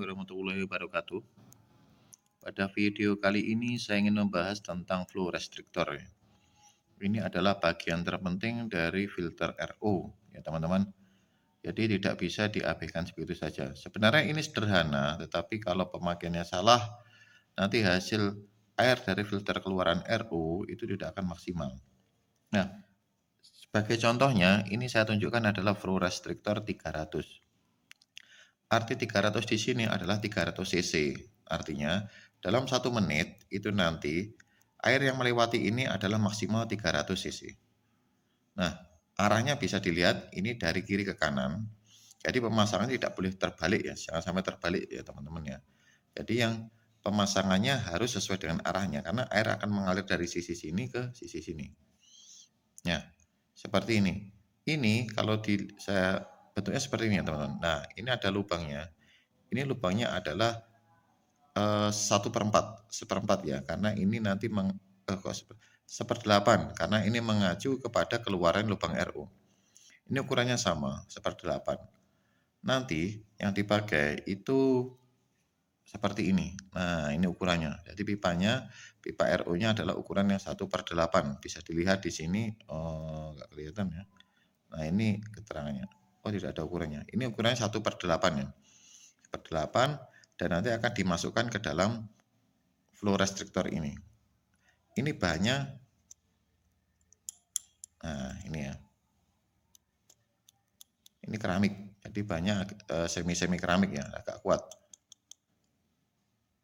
warahmatullahi wabarakatuh. Pada video kali ini saya ingin membahas tentang flow restrictor. Ini adalah bagian terpenting dari filter RO, ya teman-teman. Jadi tidak bisa diabaikan begitu saja. Sebenarnya ini sederhana, tetapi kalau pemakaiannya salah, nanti hasil air dari filter keluaran RO itu tidak akan maksimal. Nah, sebagai contohnya, ini saya tunjukkan adalah flow restrictor 300. Arti 300 di sini adalah 300 cc. Artinya, dalam 1 menit itu nanti air yang melewati ini adalah maksimal 300 cc. Nah, arahnya bisa dilihat ini dari kiri ke kanan. Jadi pemasangan tidak boleh terbalik ya, jangan sampai terbalik ya teman-teman ya. Jadi yang pemasangannya harus sesuai dengan arahnya karena air akan mengalir dari sisi sini ke sisi sini. Ya, seperti ini. Ini kalau saya bentuknya seperti ini ya teman-teman. Nah, ini ada lubangnya. Ini lubangnya adalah 1/4, seperempat ya, karena ini nanti seperdelapan, karena ini mengacu kepada keluaran lubang RO. Ini ukurannya sama, 1/8. Nanti yang dipakai itu seperti ini. Nah, ini ukurannya. Jadi pipa RO-nya adalah ukuran yang 1/8. Bisa dilihat di sini, nggak kelihatan ya. Nah, ini keterangannya. Oh, tidak ada ukurannya. Ini ukurannya 1/8 ya. 1/8 dan nanti akan dimasukkan ke dalam flow restrictor ini. Ini bahannya, nah ini ya. Ini keramik, jadi bahannya semi keramik ya, agak kuat.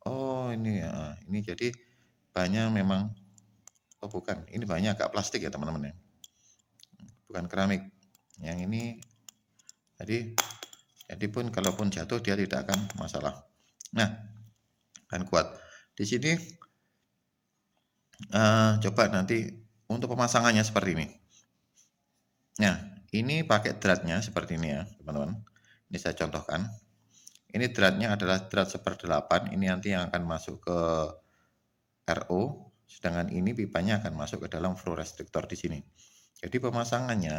Oh ini ya, ini jadi bahannya memang, oh bukan, ini bahannya agak plastik ya teman-teman ya, bukan keramik. Yang ini, jadi pun kalaupun jatuh dia tidak akan masalah. Nah, kan kuat. Di sini coba nanti untuk pemasangannya seperti ini. Nah, ini pakai dratnya seperti ini ya teman-teman. Ini saya contohkan. Ini dratnya adalah drat 1/8. Ini nanti yang akan masuk ke RO. Sedangkan ini pipanya akan masuk ke dalam flow restrictor di sini. Jadi pemasangannya,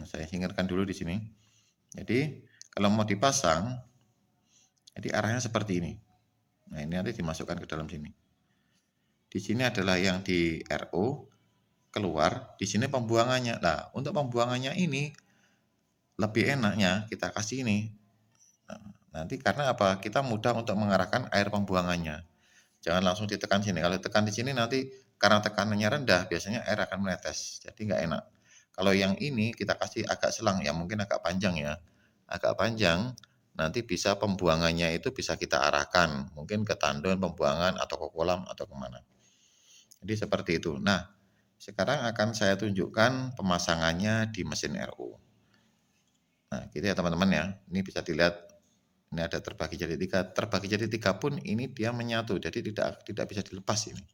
saya singkirkan dulu di sini. Jadi kalau mau dipasang, jadi arahnya seperti ini. Nah ini nanti dimasukkan ke dalam sini. Di sini adalah yang di RO keluar. Di sini pembuangannya. Nah untuk pembuangannya ini lebih enaknya kita kasih ini. Nah, nanti karena apa? Kita mudah untuk mengarahkan air pembuangannya. Jangan langsung ditekan sini. Kalau tekan di sini nanti karena tekanannya rendah, biasanya air akan menetes. Jadi nggak enak. Kalau yang ini kita kasih agak selang ya, mungkin agak panjang ya. Agak panjang, nanti bisa pembuangannya itu bisa kita arahkan. Mungkin ke tandon pembuangan atau ke kolam atau kemana. Jadi seperti itu. Nah, sekarang akan saya tunjukkan pemasangannya di mesin RO. Nah, gitu ya teman-teman ya. Ini bisa dilihat, ini ada terbagi jadi 3. Terbagi jadi 3 pun ini dia menyatu, jadi tidak bisa dilepas ini.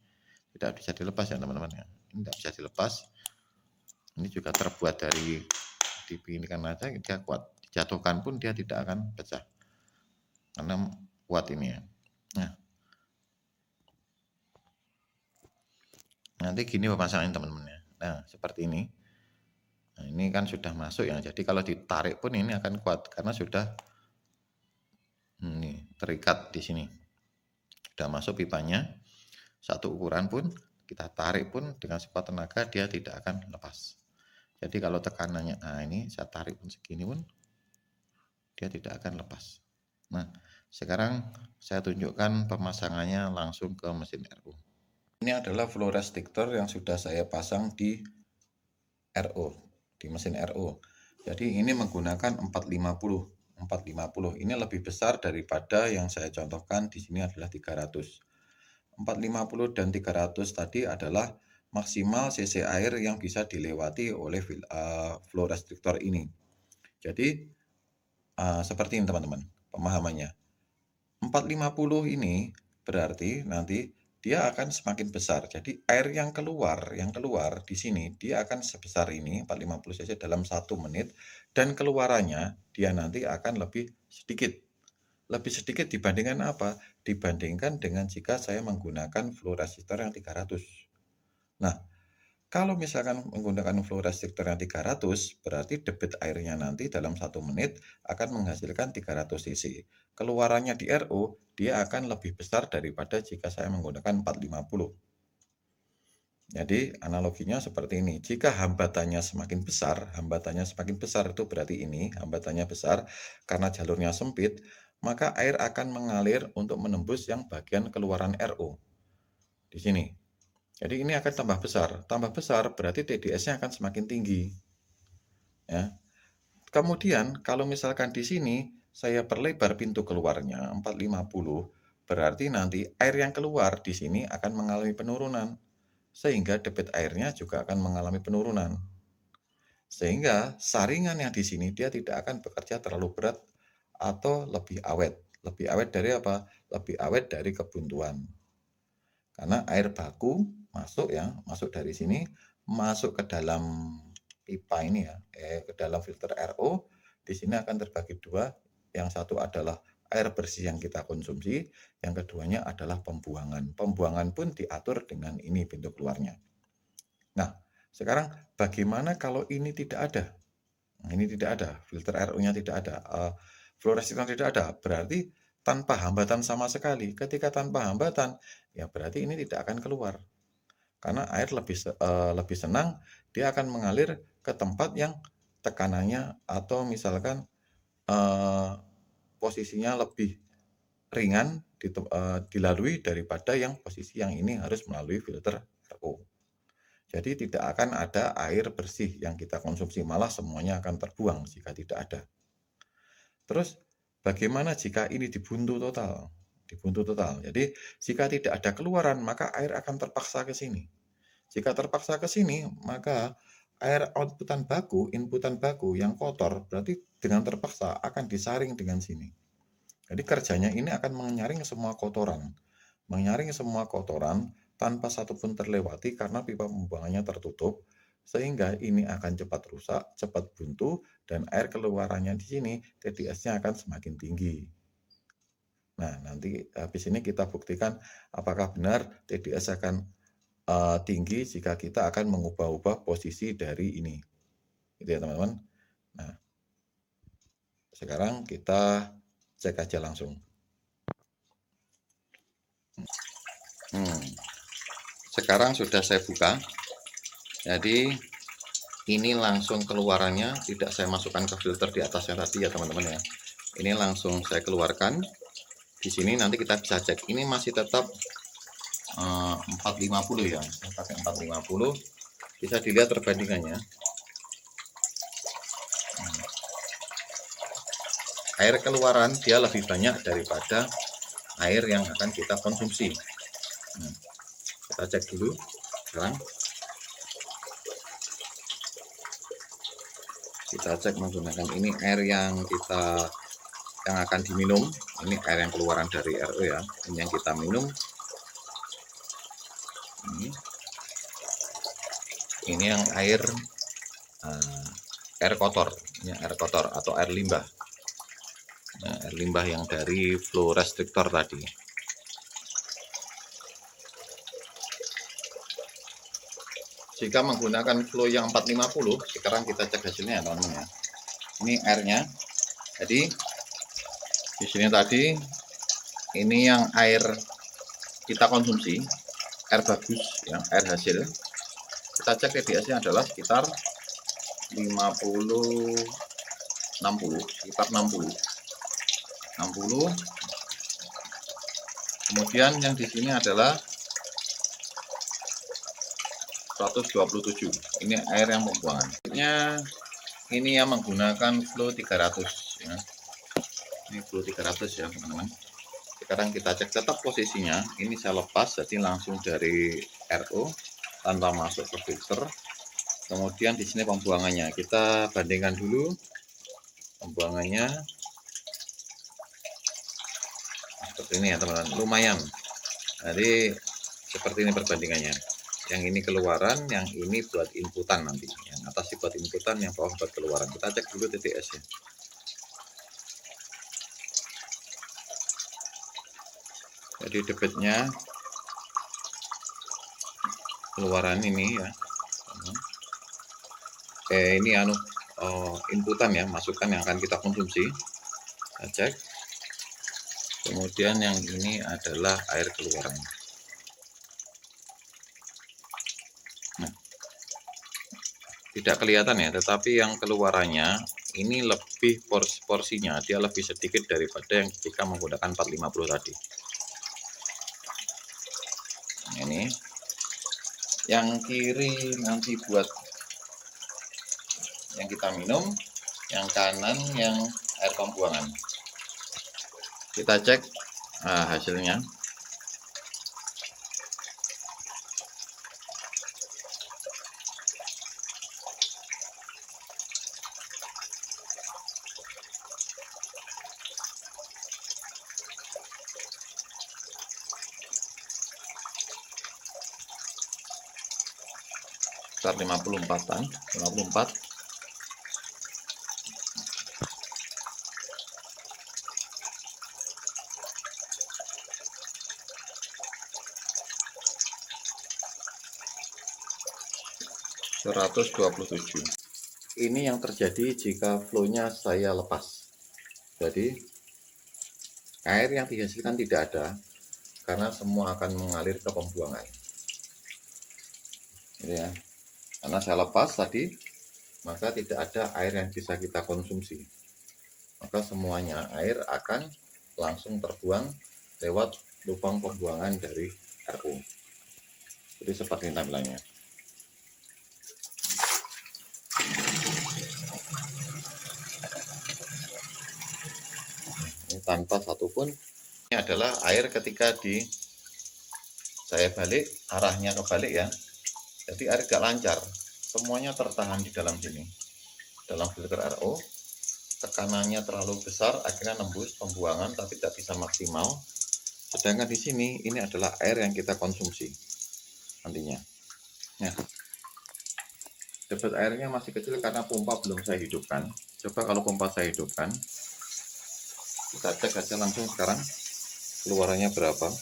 Tidak bisa dilepas ya teman-teman ya. Ini tidak bisa dilepas. Ini juga terbuat dari dipinkan aja dia kuat. Dijatuhkan pun dia tidak akan pecah. Karena kuat ini ya. Nah, nanti gini pemasangannya teman-teman ya. Nah, seperti ini. Nah, ini kan sudah masuk ya. Jadi kalau ditarik pun ini akan kuat karena sudah ini terikat di sini. Sudah masuk pipanya. Satu ukuran pun kita tarik pun dengan sekuat tenaga dia tidak akan lepas. Jadi kalau tekanannya, nah ini saya tarik pun segini pun dia tidak akan lepas. Nah, sekarang saya tunjukkan pemasangannya langsung ke mesin RO. Ini adalah flow restrictor yang sudah saya pasang di RO, di mesin RO. Jadi ini menggunakan 450. 450 ini lebih besar daripada yang saya contohkan di sini adalah 300. 450 dan 300 tadi adalah maksimal cc air yang bisa dilewati oleh flow restrictor ini. Jadi seperti ini teman-teman pemahamannya. 450 ini berarti nanti dia akan semakin besar. Jadi air yang keluar di sini dia akan sebesar ini 450 cc dalam 1 menit dan keluarannya dia nanti akan lebih sedikit. Lebih sedikit dibandingkan apa? Dibandingkan dengan jika saya menggunakan flow resistor yang 300. Nah, Kalau misalkan menggunakan flow restrictornya 300, berarti debit airnya nanti dalam 1 menit akan menghasilkan 300 cc. Keluarannya di RO, dia akan lebih besar daripada jika saya menggunakan 450. Jadi analoginya seperti ini, jika hambatannya semakin besar itu berarti ini hambatannya besar karena jalurnya sempit, maka air akan mengalir untuk menembus yang bagian keluaran RO di sini. Jadi ini akan tambah besar berarti TDS-nya akan semakin tinggi. Ya. Kemudian kalau misalkan di sini saya perlebar pintu keluarnya 450, berarti nanti air yang keluar di sini akan mengalami penurunan. Sehingga debit airnya juga akan mengalami penurunan. Sehingga saringan yang di sini dia tidak akan bekerja terlalu berat atau lebih awet. Lebih awet dari apa? Lebih awet dari kebuntuan. Karena air baku masuk dari sini, masuk ke dalam pipa ini ya, ke dalam filter RO. Di sini akan terbagi dua. Yang satu adalah air bersih yang kita konsumsi, yang keduanya adalah pembuangan. Pembuangan pun diatur dengan ini pintu keluarnya. Nah, sekarang bagaimana kalau ini tidak ada? Nah, ini tidak ada, filter RO-nya tidak ada, flow restrictor tidak ada, berarti tanpa hambatan sama sekali. Ketika tanpa hambatan, ya berarti ini tidak akan keluar. Karena air lebih senang, dia akan mengalir ke tempat yang tekanannya atau misalkan posisinya lebih ringan dilalui daripada yang posisi yang ini harus melalui filter RO. Jadi tidak akan ada air bersih yang kita konsumsi, malah semuanya akan terbuang jika tidak ada. Terus bagaimana jika ini dibuntu total? Dibuntu total. Jadi jika tidak ada keluaran, maka air akan terpaksa ke sini. Jika terpaksa ke sini, maka air inputan baku yang kotor, berarti dengan terpaksa akan disaring dengan sini. Jadi kerjanya ini akan menyaring semua kotoran. Menyaring semua kotoran tanpa satupun terlewati karena pipa pembuangannya tertutup, sehingga ini akan cepat rusak, cepat buntu, dan air keluarannya di sini TDS-nya akan semakin tinggi. Nah, nanti habis ini kita buktikan apakah benar TDS akan tinggi jika kita akan mengubah-ubah posisi dari ini. Gitu ya teman-teman. Nah, sekarang kita cek aja langsung. Sekarang sudah saya buka. Jadi ini langsung keluarannya, tidak saya masukkan ke filter di atasnya tadi ya teman-teman ya. Ini langsung saya keluarkan. Di sini nanti kita bisa cek. Ini masih tetap 450 ya. Saya pakai 450. Bisa dilihat perbandingannya. Air keluaran dia lebih banyak daripada air yang akan kita konsumsi. Kita cek dulu sekarang. Kita cek menggunakan ini air yang akan diminum. Ini air yang keluaran dari RO ya. Ini yang kita minum. Ini yang air kotor. Ini air kotor atau air limbah. Nah, air limbah yang dari flow restrictor tadi. Jika menggunakan flow yang 450, sekarang kita cek hasilnya ya teman-teman ya. Ini airnya. Jadi di sini tadi ini yang air kita konsumsi, air bagus ya, air hasil. Kita cek TDS-nya adalah sekitar 50 60, sekitar 60. Kemudian yang di sini adalah 127. Ini air yang pembuangan. Ini yang menggunakan flow 300 ya. Ini flow 300 ya teman-teman. Sekarang kita cek tetap posisinya. Ini saya lepas jadi langsung dari RO tanpa masuk ke filter. Kemudian di sini pembuangannya. Kita bandingkan dulu pembuangannya. Seperti ini ya teman-teman. Lumayan. Jadi seperti ini perbandingannya. Yang ini keluaran, yang ini buat inputan nanti. Yang atas buat inputan, yang bawah buat keluaran. Kita cek dulu TDS-nya. Jadi debitnya keluaran ini ya, ini inputan ya, masukan yang akan kita konsumsi. Kita cek. Kemudian yang ini adalah air keluaran. Nah, tidak kelihatan ya, tetapi yang keluarannya ini lebih porsinya dia lebih sedikit daripada yang jika menggunakan 450 tadi. Nah, ini yang kiri nanti buat yang kita minum, yang kanan yang air pembuangan. Kita cek hasilnya. Sekitar 54-an, 54. (127). Ini yang terjadi jika flow-nya saya lepas. Jadi air yang dihasilkan tidak ada karena semua akan mengalir ke pembuangan. Ini ya. Karena saya lepas tadi, maka tidak ada air yang bisa kita konsumsi. Maka semuanya air akan langsung terbuang lewat lubang pembuangan dari RO. Jadi seperti ini tampilannya. Ini tanpa satupun. Ini adalah air ketika saya balik, arahnya kebalik ya. Jadi air gak lancar, semuanya tertahan di dalam sini, dalam filter RO. Tekanannya terlalu besar, akhirnya nembus pembuangan tapi tidak bisa maksimal. Sedangkan di sini ini adalah air yang kita konsumsi nantinya. Nah, debit airnya masih kecil karena pompa belum saya hidupkan. Coba kalau pompa saya hidupkan, kita cek aja langsung sekarang keluarannya berapa.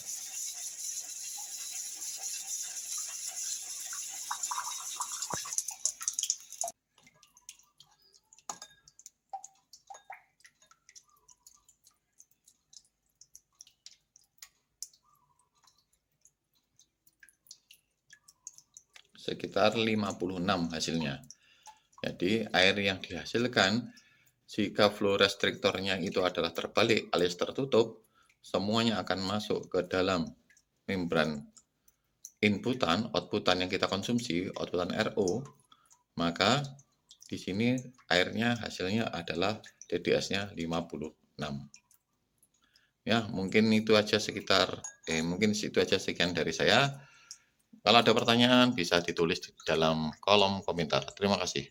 Sekitar 56 hasilnya. Jadi air yang dihasilkan jika flow restriktornya itu adalah terbalik alias tertutup, semuanya akan masuk ke dalam membran inputan, outputan yang kita konsumsi, outputan RO, maka di sini airnya hasilnya adalah DDS-nya 56. Ya, mungkin itu aja sekian dari saya. Kalau ada pertanyaan bisa ditulis di dalam kolom komentar. Terima kasih.